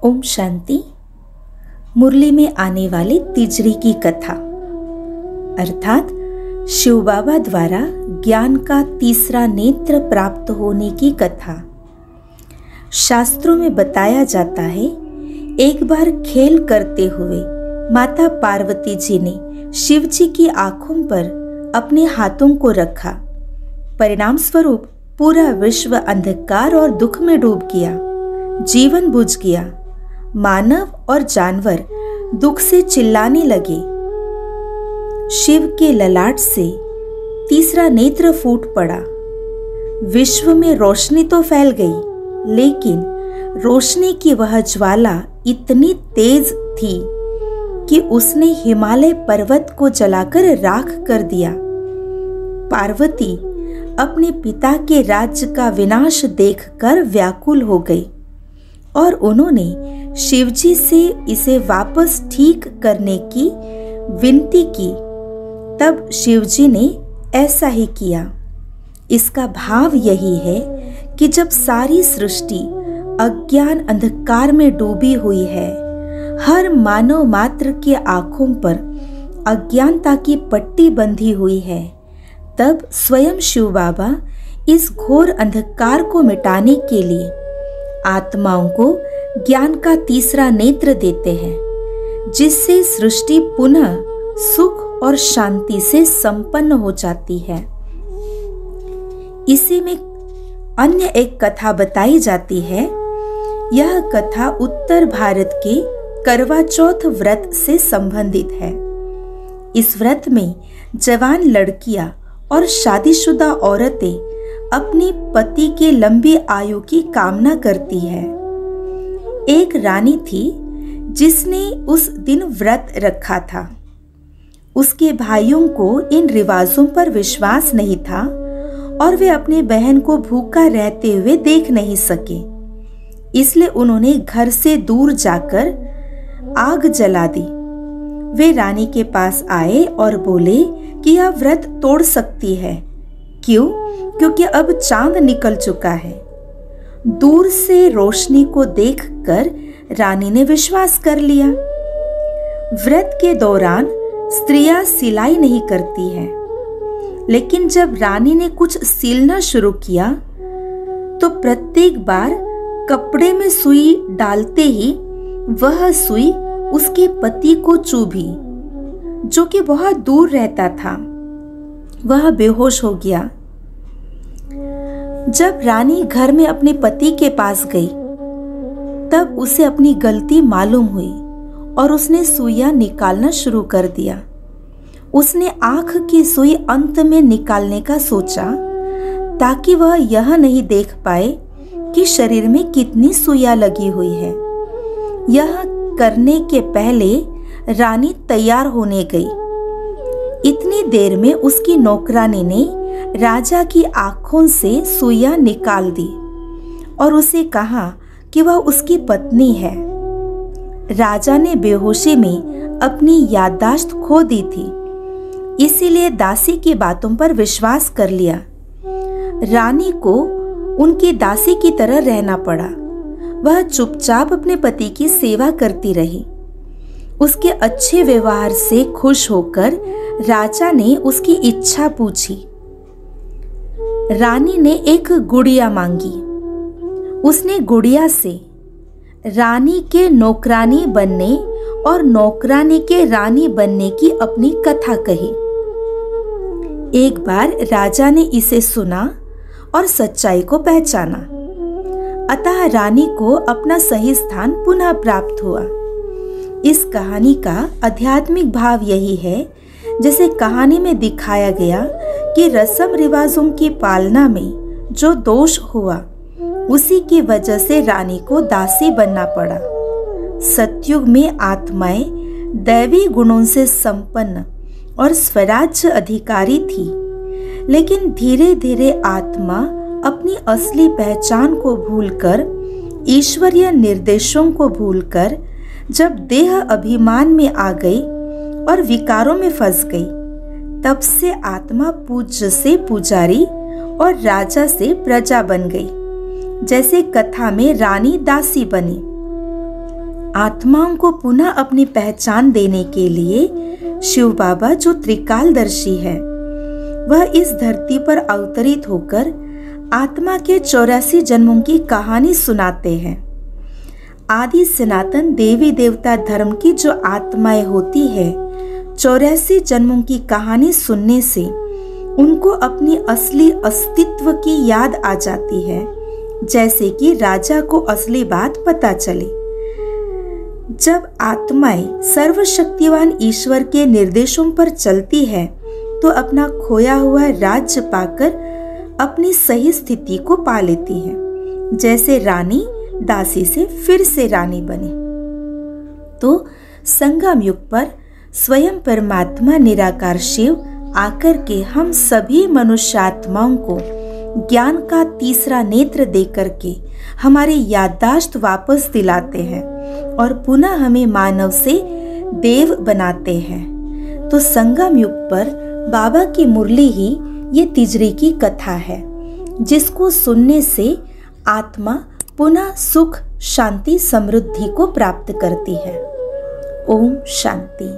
ओम शांति। मुरली में आने वाली तिजरी की कथा अर्थात शिव बाबा द्वारा ज्ञान का तीसरा नेत्र प्राप्त होने की कथा। शास्त्रों में बताया जाता है, एक बार खेल करते हुए माता पार्वती जी ने शिव जी की आंखों पर अपने हाथों को रखा। परिणाम स्वरूप पूरा विश्व अंधकार और दुख में डूब गया, जीवन बुझ गया। मानव और जानवर दुख से चिल्लाने लगे। शिव के ललाट से तीसरा नेत्र फूट पड़ा। विश्व में रोशनी तो फैल गई, लेकिन रोशनी की वह ज्वाला इतनी तेज थी कि उसने हिमालय पर्वत को जलाकर राख कर दिया। पार्वती अपने पिता के राज्य का विनाश देखकर व्याकुल हो गई और उन्होंने शिवजी से इसे वापस ठीक करने की विनती की। तब शिवजी ने ऐसा ही किया। इसका भाव यही है कि जब सारी सृष्टि अज्ञान अंधकार में डूबी हुई है, हर मानव मात्र के आंखों पर अज्ञानता की पट्टी बंधी हुई है, तब स्वयं शिव बाबा इस घोर अंधकार को मिटाने के लिए आत्माओं को ज्ञान का तीसरा नेत्र देते हैं, जिससे सृष्टि पुनः सुख और शांति से संपन्न हो जाती है। इसी में अन्य एक कथा बताई जाती है। यह कथा उत्तर भारत के करवा चौथ व्रत से संबंधित है। इस व्रत में जवान लड़कियां और शादीशुदा औरतें अपने पति के लंबी आयु की कामना करती है। एक रानी थी जिसने उस दिन व्रत रखा था। उसके भाइयों को इन रिवाजों पर विश्वास नहीं था और वे अपने बहन को भूखा रहते हुए देख नहीं सके। इसलिए उन्होंने घर से दूर जाकर आग जला दी। वे रानी के पास आए और बोले कि यह व्रत तोड़ सकती है। क्यों? क्योंकि अब चांद निकल चुका है। दूर से रोशनी को देखकर रानी ने विश्वास कर लिया। व्रत के दौरान स्त्रियां सिलाई नहीं करती हैं, लेकिन जब रानी ने कुछ सिलना शुरू किया तो प्रत्येक बार कपड़े में सुई डालते ही वह सुई उसके पति को चुभी, जो कि बहुत दूर रहता था। वह बेहोश हो गया। जब रानी घर में अपने पति के पास गई, तब उसे अपनी गलती मालूम हुई और उसने सुइयां निकालना शुरू कर दिया। उसने आंख की सुई अंत में निकालने का सोचा, ताकि वह यह नहीं देख पाए कि शरीर में कितनी सुइयां लगी हुई है। यह करने के पहले रानी तैयार होने गई। इतनी देर में उसकी नौकरानी ने राजा की आंखों से सुइयां निकाल दी और उसे कहा कि वह उसकी पत्नी है। राजा ने बेहोशी में अपनी याददाश्त खो दी थी, इसीलिए दासी की बातों पर विश्वास कर लिया। रानी को उनकी दासी की तरह रहना पड़ा। वह चुपचाप अपने पति की सेवा करती रही। उसके अच्छे व्यवहार से खुश होकर राजा ने उसकी इच्छा पूछी। रानी ने एक गुड़िया मांगी। उसने गुड़िया से रानी के नौकरानी बनने और नौकरानी के रानी बनने की अपनी कथा कही। एक बार राजा ने इसे सुना और सच्चाई को पहचाना, अतः रानी को अपना सही स्थान पुनः प्राप्त हुआ। इस कहानी का आध्यात्मिक भाव यही है, जैसे कहानी में दिखाया गया कि रस्म रिवाजों की पालना में जो दोष हुआ, उसी की वजह से रानी को दासी बनना पड़ा। सतयुग में आत्माएं दैवी गुणों से संपन्न और स्वराज्य अधिकारी थी, लेकिन धीरे धीरे आत्मा अपनी असली पहचान को भूलकर, ईश्वरीय निर्देशों को भूलकर जब देह अभिमान में आ गई और विकारों में फंस गई, तब से आत्मा पूज्य से पुजारी और राजा से प्रजा बन गई। जैसे कथा में रानी दासी बनी। आत्माओं को पुनः अपनी पहचान देने के लिए शिव बाबा जो त्रिकालदर्शी है, वह इस धरती पर अवतरित होकर आत्मा के 84 जन्मों की कहानी सुनाते हैं। आदि सनातन देवी देवता धर्म की जो आत्माएं होती है, 84 जन्मों की कहानी सुनने से उनको अपनी असली अस्तित्व की याद आ जाती है, जैसे कि राजा को असली बात पता चले। जब आत्माएं सर्वशक्तिवान ईश्वर के निर्देशों पर चलती है तो अपना खोया हुआ राज्य पाकर अपनी सही स्थिति को पा लेती है, जैसे रानी दासी से फिर से रानी बनी। तो संगम युग पर स्वयं परमात्मा निराकार शिव आकर के हम सभी मनुष्यात्माओं को ज्ञान का तीसरा नेत्र देकर के हमारी याददाश्त वापस दिलाते हैं और पुनः हमें मानव से देव बनाते हैं। तो संगम युग पर बाबा की मुरली ही ये तिजरी की कथा है, जिसको सुनने से आत्मा पुनः सुख शांति समृद्धि को प्राप्त करती है। ओम शांति।